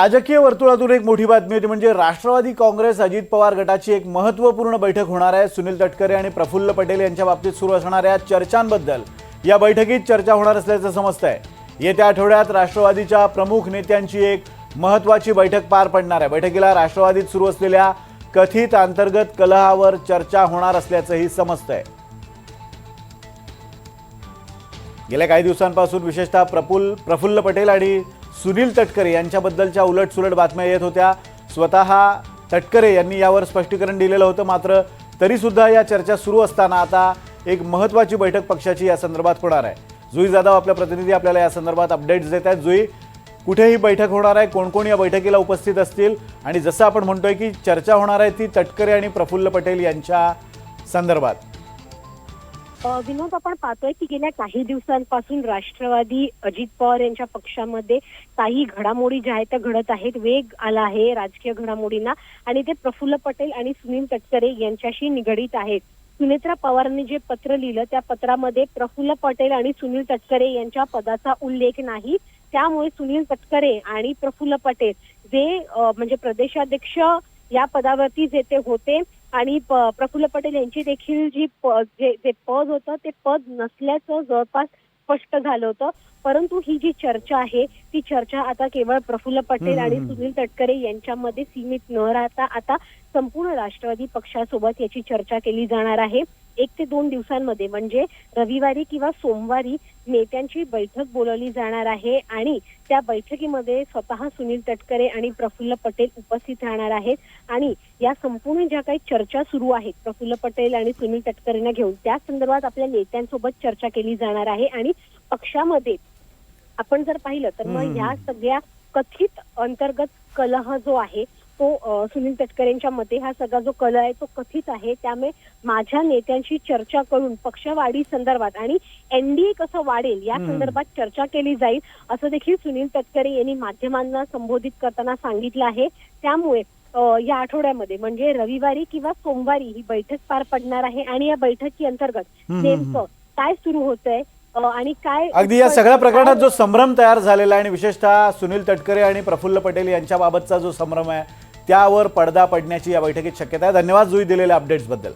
राजकीय वर्तुळातून एक मोठी बातमी होती म्हणजे राष्ट्रवादी काँग्रेस अजित पवार गटाची एक महत्त्वपूर्ण बैठक होणार आहे। सुनील तटकरे आणि प्रफुल्ल पटेल यांच्या बाबतीत सुरू असणाऱ्या चर्चांबद्दल या बैठकीत चर्चा होणार असल्याचं समजतंय। येत्या आठवड्यात राष्ट्रवादीच्या प्रमुख नेत्यांची एक महत्त्वाची बैठक पार पडणार आहे। बैठकीला राष्ट्रवादीत सुरू असलेल्या कथित अंतर्गत कलहावर चर्चा होणार असल्याचंही समजतंय। गेल्या काही दिवसांपासून विशेषतः प्रफुल्ल पटेल आणि सुनील तटकरे यांच्याबद्दलच्या उलटसुलट बातम्या येत होत्या। स्वतः तटकरे यांनी यावर स्पष्टीकरण दिलेलं होतं, मात्र तरी सुद्धा या चर्चा सुरू असताना आता एक महत्त्वाची बैठक पक्षाची या संदर्भात होणार आहे। जुई जाधव आपल्या प्रतिनिधी आपल्याला या संदर्भात अपडेट्स देत आहेत। जुई, कुठे ही बैठक होणार आहे, कोण कोण या बैठकीला उपस्थित असतील आणि जसं आपण म्हणतोय की चर्चा होणार आहे ती तटकरे आणि प्रफुल्ल पटेल यांच्या संदर्भात? विनोद, आपण पाहतोय की गेल्या काही दिवसांपासून राष्ट्रवादी अजित पवार यांच्या पक्षामध्ये काही घडामोडी ज्या आहेत त्या घडत आहेत। वेग आला आहे राजकीय घडामोडींना आणि ते प्रफुल्ल पटेल आणि सुनील तटकरे यांच्याशी निगडीत आहेत। सुनेत्रा पवारांनी जे पत्र लिहिलं त्या पत्रामध्ये प्रफुल्ल पटेल आणि सुनील तटकरे यांच्या पदाचा उल्लेख नाही। त्यामुळे सुनील तटकरे आणि प्रफुल्ल पटेल जे म्हणजे प्रदेशाध्यक्ष या पदावरती जे ते होते आणि प्रफुल्ल पटेल यांची देखील जे पद होतं ते पद नसल्याचं जवळपास स्पष्ट झालं होतं। परंतु ही जी चर्चा आहे ती चर्चा आता केवळ प्रफुल्ल पटेल आणि सुनील तटकरे यांच्यामध्ये सीमित न राहता आता संपूर्ण राष्ट्रवादी पक्षासोबत याची चर्चा केली जाणार आहे। 1 ते 2 दिवसांमध्ये म्हणजे रविवारी किंवा सोमवारी नेत्यांची बैठक बोलावली जाणार आहे आणि त्या बैठकीमध्ये स्वतः सुनील तटकरे आणि प्रफुल्ल पटेल उपस्थित राहणार आहेत आणि या संपूर्ण ज्या काही चर्चा सुरू आहेत प्रफुल्ल पटेल आणि सुनील तटकरेंना घेऊन त्या संदर्भात आपल्या नेत्यांसोबत चर्चा केली जाणार आहे। आणि पक्षामध्ये आपण जर पाहिलं तर मग या सगळ्या कथित अंतर्गत कलह जो आहे तो सुनील तटकरेंच्या मते हा सगळा जो कलह आहे तो कथित आहे। त्यामुळे माझ्या नेत्यांशी चर्चा करून पक्षवाढी संदर्भात आणि एनडीए कसं वाढेल या संदर्भात चर्चा केली जाईल असं देखील सुनील तटकरे यांनी माध्यमांना संबोधित करताना सांगितलं आहे। त्यामुळे या आठवड्यामध्ये म्हणजे रविवारी किंवा सोमवारी ही बैठक पार पडणार आहे आणि या बैठकी अंतर्गत नेमकं काय सुरू होतंय आणि काय अगदी या सगळ्या प्रकरणात जो संभ्रम तयार झालेला आहे आणि विशेषतः सुनील तटकरे आणि प्रफुल्ल पटेल यांच्याबाबतचा जो संभ्रम आहे त्यावर पडदा पडण्याची या बैठकीत शक्यता आहे। धन्यवाद जुई दिलेल्या अपडेट्स बद्दल।